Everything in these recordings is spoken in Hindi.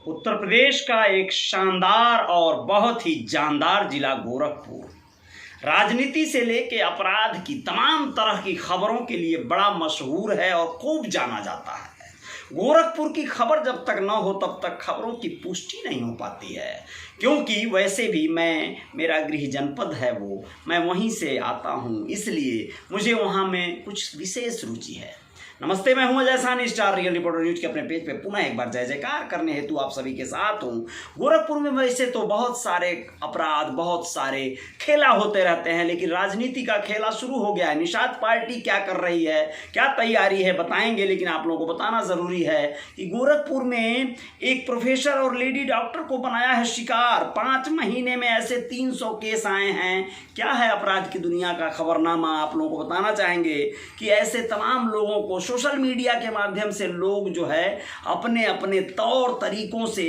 उत्तर प्रदेश का एक शानदार और बहुत ही जानदार जिला गोरखपुर राजनीति से लेके अपराध की तमाम तरह की खबरों के लिए बड़ा मशहूर है और खूब जाना जाता है। गोरखपुर की खबर जब तक न हो तब तक खबरों की पुष्टि नहीं हो पाती है, क्योंकि वैसे भी मेरा गृह जनपद है मैं वहीं से आता हूँ, इसलिए मुझे वहाँ में कुछ विशेष रुचि है। नमस्ते, मैं हूं Ajay Sahni, star real reporter news के अपने पेज पे पुनः एक बार जय जयकार करने हेतु आप सभी के साथ हूं। गोरखपुर में वैसे तो बहुत सारे अपराध, बहुत सारे खेला होते रहते हैं, लेकिन राजनीति का खेला शुरू हो गया है। निषाद पार्टी क्या कर रही है, क्या तैयारी है, बताएंगे। लेकिन आप लोगों को बताना जरूरी है कि गोरखपुर में एक प्रोफेसर और लेडी डॉक्टर को बनाया है शिकार। 5 महीने में ऐसे 300 केस आए हैं। क्या है अपराध की दुनिया का खबरनामा, आप लोगों को बताना चाहेंगे कि ऐसे तमाम लोगों को सोशल मीडिया के माध्यम से लोग जो है अपने अपने तौर तरीकों से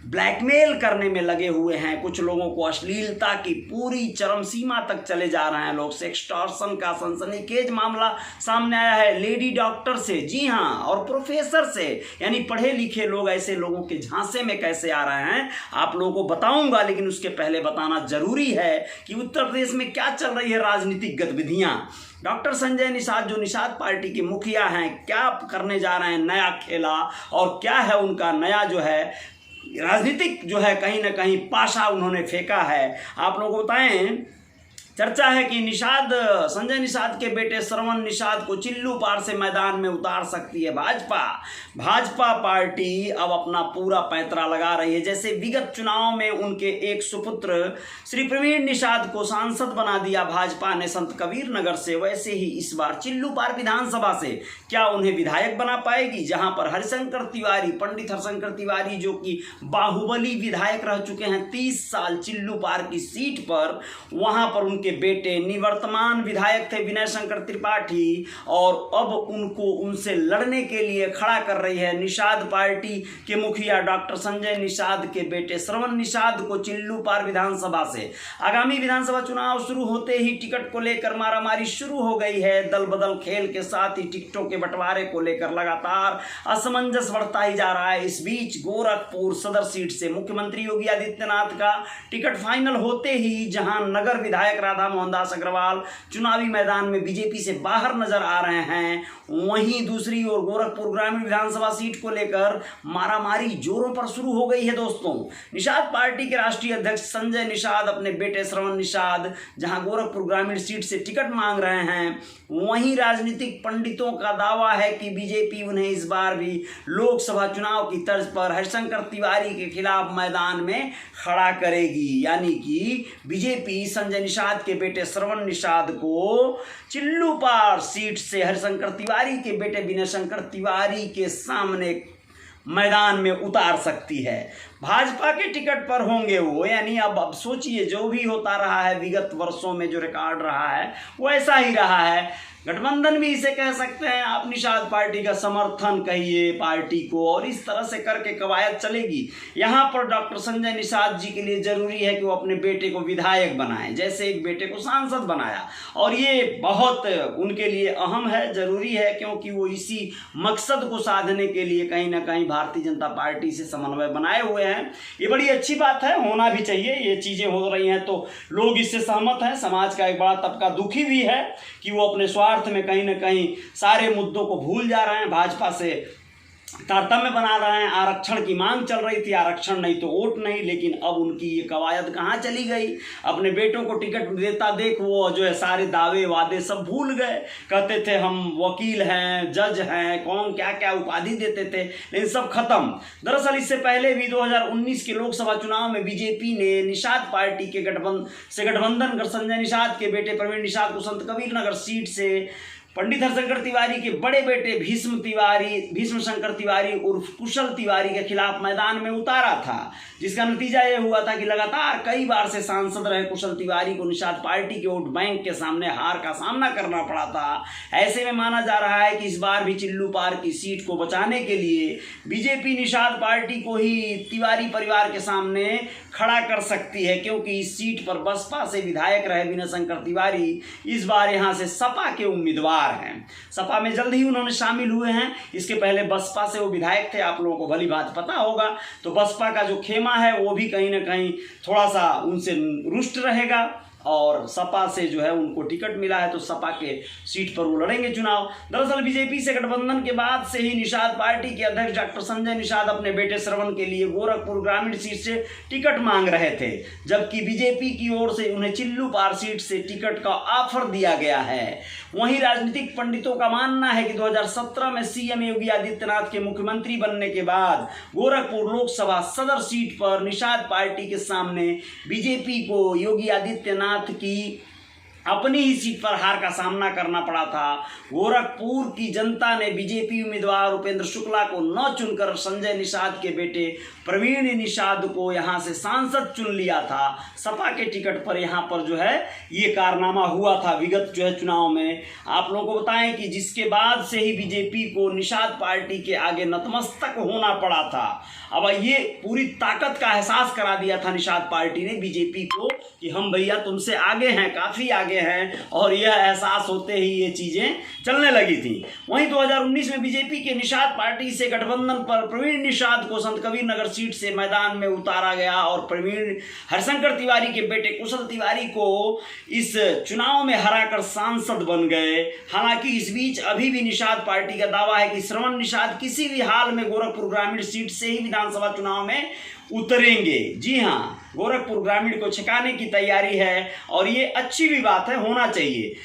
ब्लैकमेल करने में लगे हुए हैं। कुछ लोगों को अश्लीलता की पूरी चरम सीमा तक चले जा रहे हैं लोग। सेक्सटॉर्शन का सनसनीखेज मामला सामने आया है लेडी डॉक्टर से, जी हाँ, और प्रोफेसर से, यानी पढ़े लिखे लोग ऐसे लोगों के झांसे में कैसे आ रहे हैं आप लोगों को बताऊंगा। लेकिन उसके पहले बताना जरूरी है कि उत्तर प्रदेश में क्या चल रही है राजनीतिक गतिविधियां। डॉक्टर संजय निषाद जो निषाद पार्टी के मुखिया हैं, क्या करने जा रहे हैं नया खेला, और क्या है उनका नया जो है राजनीतिक जो है कहीं ना कहीं पाशा उन्होंने फेंका है, आप लोगों को बताएं। चर्चा है कि संजय निषाद के बेटे श्रवण निषाद को चिल्लू पार से मैदान में उतार सकती है भाजपा पार्टी अब अपना पूरा पैंतरा लगा रही है। जैसे विगत चुनाव में उनके एक सुपुत्र श्री प्रवीण निषाद को सांसद बना दिया भाजपा ने संत कबीर नगर से, वैसे ही इस बार चिल्लू पार विधानसभा से क्या उन्हें विधायक बना पाएगी, जहां पर पंडित हरिशंकर तिवारी जो कि बाहुबली विधायक रह चुके हैं 30 साल चिल्लू पार की सीट पर, वहां पर के बेटे निवर्तमान विधायक थे विनय शंकर त्रिपाठी, और अब उनसे लड़ने के लिए खड़ा कर रही है निषाद पार्टी के मुखिया डॉक्टर संजय निषाद के बेटे श्रवण निषाद को चिल्लू पार विधानसभा से। आगामी विधानसभा चुनाव शुरू होते ही टिकट को लेकर मारामारी शुरू हो गई है। दल बदल खेल के साथ ही टिकटों के बंटवारे को लेकर लगातार असमंजस बढ़ता ही जा रहा है। इस बीच गोरखपुर सदर सीट से मुख्यमंत्री योगी आदित्यनाथ का टिकट फाइनल होते ही, जहां नगर विधायक राधा मोहनदास अग्रवाल चुनावी मैदान में बीजेपी से बाहर नजर आ रहे हैं, वहीं दूसरी ओर गोरखपुर ग्रामीण विधानसभा सीट को लेकर मारामारी जोरों पर शुरू हो गई है। दोस्तों, निषाद पार्टी के राष्ट्रीय अध्यक्ष संजय निषाद अपने बेटे श्रवण निषाद जहां गोरखपुर ग्रामीण सीट से टिकट मांग रहे हैं, वहीं राजनीतिक पंडितों का दावा है कि बीजेपी उन्हें इस बार भी लोकसभा चुनाव की तर्ज पर हरिशंकर तिवारी के खिलाफ मैदान में खड़ा करेगी। यानी कि बीजेपी संजय निषाद के बेटे श्रवण निषाद को चिल्लू पार सीट से हरिशंकर तिवारी के बेटे विनय शंकर तिवारी के सामने मैदान में उतार सकती है। भाजपा के टिकट पर होंगे वो, यानी अब सोचिए, जो भी होता रहा है विगत वर्षों में जो रिकॉर्ड रहा है वो ऐसा ही रहा है। गठबंधन भी इसे कह सकते हैं आप, निषाद पार्टी का समर्थन कहिए पार्टी को, और इस तरह से करके कवायद चलेगी। यहाँ पर डॉक्टर संजय निषाद जी के लिए जरूरी है कि वो अपने बेटे को विधायक बनाएं, जैसे एक बेटे को सांसद बनाया, और ये बहुत उनके लिए अहम है, जरूरी है, क्योंकि वो इसी मकसद को साधने के लिए कहीं ना कहीं भारतीय जनता पार्टी से समन्वय बनाए हुए हैं। ये बड़ी अच्छी बात है, होना भी चाहिए। ये चीजें हो रही हैं तो लोग इससे सहमत हैं। समाज का एक बड़ा तबका दुखी भी है कि वो अपने स्वार्थ में कहीं ना कहीं सारे मुद्दों को भूल जा रहे हैं, भाजपा से तारतम्य बना रहे हैं। आरक्षण की मांग चल रही थी, आरक्षण नहीं तो वोट नहीं, लेकिन अब उनकी ये कवायद कहाँ चली गई। अपने बेटों को टिकट देता देख वो जो है सारे दावे वादे सब भूल गए। कहते थे हम वकील हैं, जज हैं, कौन क्या क्या उपाधि देते थे, लेकिन सब खत्म। दरअसल इससे पहले भी 2019 के लोकसभा चुनाव में बीजेपी ने निषाद पार्टी के गठबंधन कर संजय निषाद के बेटे प्रवीण निषाद को संत कबीर नगर सीट से पंडित हरिशंकर तिवारी के बड़े बेटे भीष्म शंकर तिवारी उर्फ कुशल तिवारी के खिलाफ मैदान में उतारा था, जिसका नतीजा यह हुआ था कि लगातार कई बार से सांसद रहे कुशल तिवारी को निषाद पार्टी के वोट बैंक के सामने हार का सामना करना पड़ा था। ऐसे में माना जा रहा है कि इस बार भी चिल्लू पार की सीट को बचाने के लिए बीजेपी निषाद पार्टी को ही तिवारी परिवार के सामने खड़ा कर सकती है, क्योंकि इस सीट पर बसपा से विधायक रहे विनय शंकर तिवारी इस बार यहां से सपा के उम्मीदवार उम्मीदवार हैं। सपा में जल्द ही उन्होंने शामिल हुए हैं। इसके पहले बसपा से वो विधायक थे, आप लोगों को भली बात पता होगा। तो बसपा का जो खेमा है वो भी कहीं ना कहीं थोड़ा सा उनसे रुष्ट रहेगा और सपा से जो है उनको टिकट मिला है तो सपा के सीट पर वो लड़ेंगे चुनाव। दरअसल बीजेपी से गठबंधन के बाद से ही निषाद पार्टी के अध्यक्ष डॉक्टर संजय निषाद अपने बेटे श्रवण के लिए गोरखपुर ग्रामीण सीट से टिकट मांग रहे थे, जबकि बीजेपी की ओर से उन्हें चिल्लूपार सीट से टिकट का ऑफर दिया गया है। वहीं राजनीतिक पंडितों का मानना है कि 2017 में सीएम योगी आदित्यनाथ के मुख्यमंत्री बनने के बाद गोरखपुर लोकसभा सदर सीट पर निषाद पार्टी के सामने बीजेपी को योगी आदित्यनाथ की अपनी ही सीट पर हार का सामना करना पड़ा था। गोरखपुर की जनता ने बीजेपी उम्मीदवार उपेंद्र शुक्ला को न चुनकर संजय निषाद के बेटे प्रवीण निषाद को यहां से सांसद चुन लिया था। सपा के टिकट पर यहां पर जो है ये कारनामा हुआ था विगत जो है चुनाव में। आप लोगों को बताएं कि जिसके बाद से ही बीजेपी को निषाद पार्टी के आगे नतमस्तक होना पड़ा था। अब ये पूरी ताकत का एहसास करा दिया था निषाद पार्टी ने बीजेपी को कि हम भैया तुमसे आगे हैं, काफ़ी आगे हैं, और यह एहसास होते ही ये चीज़ें चलने लगी थी। वहीं 2019 में बीजेपी के निषाद पार्टी से गठबंधन पर प्रवीण निषाद को संत कबीर नगर सीट से मैदान में उतारा गया और प्रवीण हरिशंकर तिवारी के बेटे कुशल तिवारी को इस चुनाव में हराकर सांसद बन गए। हालांकि इस बीच अभी भी निषाद पार्टी का दावा है कि श्रवण निषाद किसी भी हाल में गोरखपुर ग्रामीण सीट से ही विधानसभा चुनाव में उतरेंगे। जी हाँ, गोरखपुर ग्रामीण को छकाने की तैयारी है और ये अच्छी भी बात है, होना चाहिए।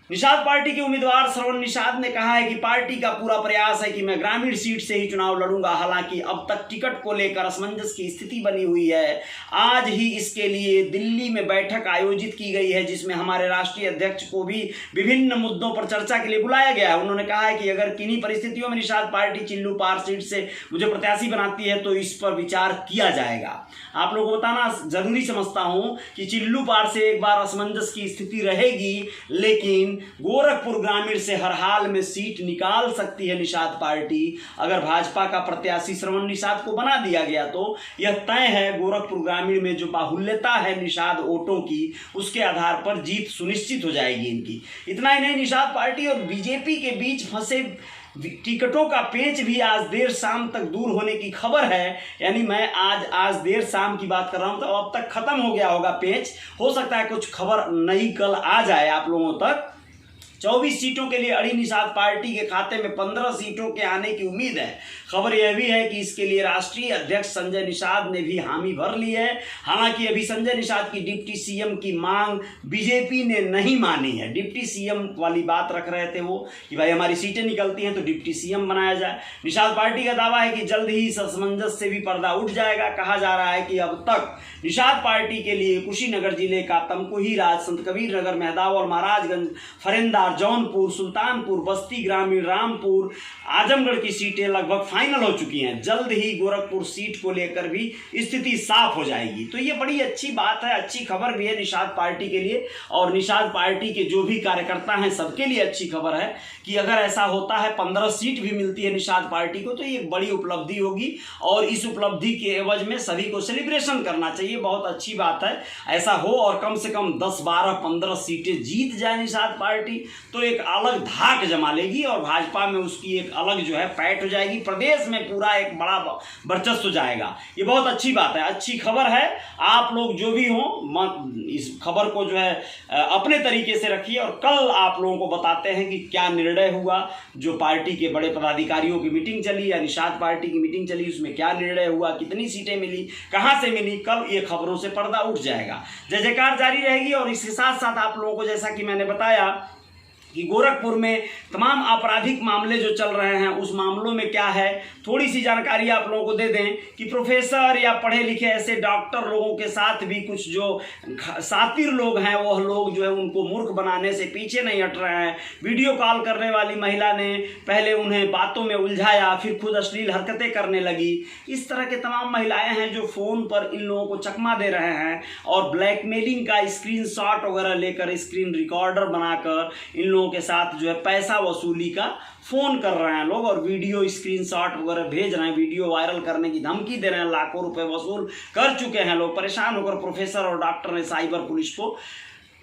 निषाद पार्टी के उम्मीदवार श्रवण निषाद ने कहा है कि पार्टी का पूरा प्रयास है कि मैं ग्रामीण सीट से ही चुनाव लड़ूंगा। हालांकि अब तक टिकट को लेकर असमंजस की स्थिति बनी हुई है। आज ही इसके लिए दिल्ली में बैठक आयोजित की गई है जिसमें हमारे राष्ट्रीय अध्यक्ष को भी विभिन्न मुद्दों पर चर्चा के लिए बुलाया गया है। उन्होंने कहा है कि अगर किन्हीं परिस्थितियों में निषाद पार्टी चिल्लूपार सीट से मुझे प्रत्याशी बनाती है तो इस पर विचार किया जाएगा। आप लोगों को बताना जरूरी समझता हूं कि चिल्लूपार से एक बार असमंजस की स्थिति रहेगी, लेकिन गोरखपुर ग्रामीण से हर हाल में सीट निकाल सकती है निषाद पार्टी। अगर भाजपा का प्रत्याशी श्रवण निषाद को बना दिया गया तो यह तय है गोरखपुर ग्रामीण में जो बाहुल्यता है निषाद वोटों की, उसके आधार पर जीत सुनिश्चित हो जाएगी इनकी। इतना ही नहीं, निषाद पार्टी और बीजेपी के बीच फंसे टिकटों का पेच भी आज देर शाम तक दूर होने की खबर है। यानी मैं आज देर शाम की बात कर रहा हूं तो अब तक खत्म हो गया होगा पेच। हो सकता है कुछ खबर नई कल आ जाए आप लोगों तक। 24 सीटों के लिए अड़ी निषाद पार्टी के खाते में 15 सीटों के आने की उम्मीद है। खबर यह भी है कि इसके लिए राष्ट्रीय अध्यक्ष संजय निषाद ने भी हामी भर ली है। हालांकि अभी संजय निषाद की डिप्टी सीएम की मांग बीजेपी ने नहीं मानी है। डिप्टी सीएम वाली बात रख रहे थे वो कि भाई हमारी सीटें निकलती हैं तो डिप्टी सीएम बनाया जाए। निषाद पार्टी का दावा है कि जल्द ही इस असमंजस से भी पर्दा उठ जाएगा। कहा जा रहा है कि अब तक निषाद पार्टी के लिए कुशीनगर जिले का तमकुही राज, संत कबीर नगर, मेहदावल, महाराजगंज, फरेंदार, जौनपुर, सुल्तानपुर, बस्ती ग्रामीण, रामपुर, आजमगढ़ की सीटें लगभग फाइनल हो चुकी हैं। जल्द ही गोरखपुर सीट को लेकर भी स्थिति साफ हो जाएगी। तो ये बड़ी अच्छी बात है, अच्छी खबर भी है निषाद पार्टी के लिए और निषाद पार्टी के जो भी कार्यकर्ता हैं सबके लिए अच्छी खबर है कि अगर ऐसा होता है 15 सीट भी मिलती है निषाद पार्टी को तो ये एक बड़ी उपलब्धि होगी और इस उपलब्धि के एवज में सभी को सेलिब्रेशन करना चाहिए। बहुत अच्छी बात है ऐसा हो और कम से कम 10, 12, 15 सीटें जीत जाए निषाद पार्टी तो एक अलग धाक जमा लेगी और भाजपा में उसकी एक अलग जो है पैठ हो जाएगी। प्रदेश में पूरा एक बड़ा वर्चस्व जाएगा। ये बहुत अच्छी बात है, अच्छी खबर है। आप लोग जो भी हों इस खबर को जो है अपने तरीके से रखिए और कल आप लोगों को बताते हैं कि क्या निर्णय हुआ। जो पार्टी के बड़े पदाधिकारियों की मीटिंग चली या निषाद पार्टी की मीटिंग चली उसमें क्या निर्णय हुआ, कितनी सीटें मिली, कहाँ से मिली, कल ये खबरों से पर्दा उठ जाएगा। जय जयकार जारी रहेगी और इसके साथ साथ आप लोगों को जैसा कि मैंने बताया कि गोरखपुर में तमाम आपराधिक मामले जो चल रहे हैं उस मामलों में क्या है थोड़ी सी जानकारी आप लोगों को दे दें कि प्रोफेसर या पढ़े लिखे ऐसे डॉक्टर लोगों के साथ भी कुछ जो सातिर लोग हैं वह लोग जो है उनको मूर्ख बनाने से पीछे नहीं हट रहे हैं। वीडियो कॉल करने वाली महिला ने पहले उन्हें बातों में उलझाया, फिर खुद अश्लील हरकतें करने लगी। इस तरह के तमाम महिलाएं हैं जो फ़ोन पर इन लोगों को चकमा दे रहे हैं और ब्लैकमेलिंग का स्क्रीनशॉट वगैरह लेकर स्क्रीन रिकॉर्डर बनाकर इन लोगों के साथ जो है पैसा वसूली का फोन कर रहे हैं लोग और वीडियो स्क्रीनशॉट वगैरह भेज रहे हैं, वीडियो वायरल करने की धमकी दे रहे हैं। लाखों रुपए वसूल कर चुके हैं लोग। परेशान होकर प्रोफेसर और डॉक्टर ने साइबर पुलिस को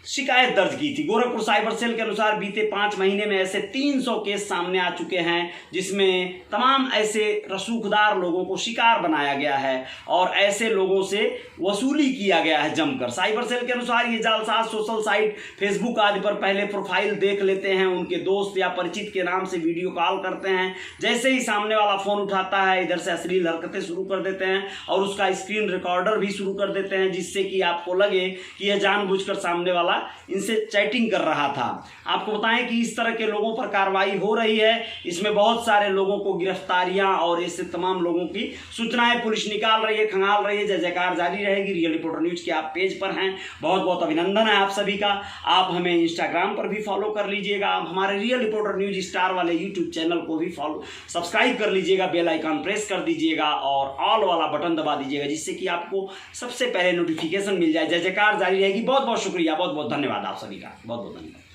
शिकायत दर्ज की थी। गोरखपुर साइबर सेल के अनुसार बीते 5 महीने में ऐसे 300 केस सामने आ चुके हैं, जिसमें तमाम ऐसे रसूखदार लोगों को शिकार बनाया गया है और ऐसे लोगों से वसूली किया गया है जमकर। साइबर सेल के अनुसार ये जालसाज सोशल साइट फेसबुक आदि पर पहले प्रोफाइल देख लेते हैं, उनके दोस्त या परिचित के नाम से वीडियो कॉल करते हैं। जैसे ही सामने वाला फ़ोन उठाता है, इधर से अश्लील हरकतें शुरू कर देते हैं और उसका स्क्रीन रिकॉर्डर भी शुरू कर देते हैं, जिससे कि आपको लगे कि यह जानबूझकर सामने वाला इनसे चैटिंग कर रहा था। आपको बताएं कि इस तरह के लोगों पर कार्रवाई हो रही है। इसमें बहुत सारे लोगों को गिरफ्तारियां और ऐसे तमाम लोगों की सूचनाएं पुलिस निकाल रही है, खंगाल रही है। जय जयकार जारी रहेगी। रियल रिपोर्टर न्यूज के आप पेज पर हैं, बहुत बहुत अभिनंदन है आप सभी का। आप हमें इंस्टाग्राम पर भी फॉलो कर लीजिएगा। आप हमारे रियल रिपोर्टर न्यूज स्टार वाले यूट्यूब चैनल को भी फॉलो सब्सक्राइब कर लीजिएगा, बेल आइकन प्रेस कर दीजिएगा और ऑल वाला बटन दबा दीजिएगा, जिससे कि आपको सबसे पहले नोटिफिकेशन मिल जाए। जय जयकार जारी रहेगी। बहुत बहुत शुक्रिया, बहुत बहुत धन्यवाद आप सभी का, बहुत बहुत धन्यवाद।